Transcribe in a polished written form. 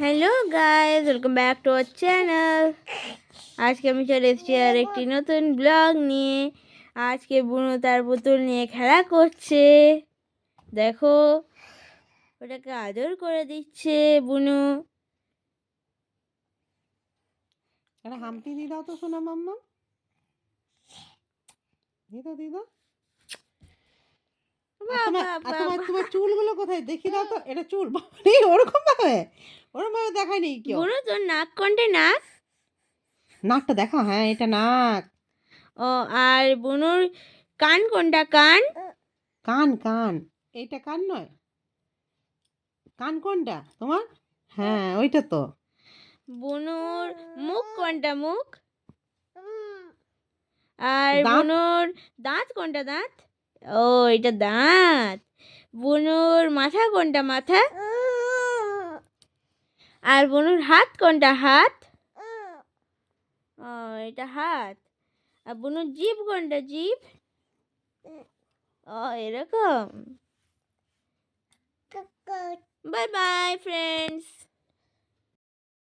Hello guys, welcome back to our channel. আজকে আমি চলে এসেছি আর একটি নতুন ব্লগ নিয়ে। আজকে বুনু তার পুতুল নিয়ে খেলা করছে। দেখো, ওটাকে আদর করে দিচ্ছে বুনু। একটা হাম্পি দিয়ে দাও তো সোনা মাম্মা। দিদা আর তোমার বাবা আর তোমার বাবা, তোমার চুলগুলো কোথায় দেখি দাও তো। এটা চুল নেই, ওরকম ভাবে দেখায়নি কেউ। বুনু তোর নাক কোনটা নাক? নাকটা দেখো, হ্যাঁ এটা নাক। ও, আর বুনুর কান কোনটা কান? কান কান এইটা কান নয়, কান কোনটা তোমার? হ্যাঁ ওইটা তো। বুনুর মুখ কোনটা মুখ? আর দাঁত। বুনুর দাঁত কোনটা দাঁত? ও, এটা দাঁত। বুনুর মাথা কোনটা মাথা? আর বুনুর হাত কোনটা হাত? ও, এটা হাত। আর বুনুর জিভ কোনটা জিভ? ও, এরকম। Bye bye friends.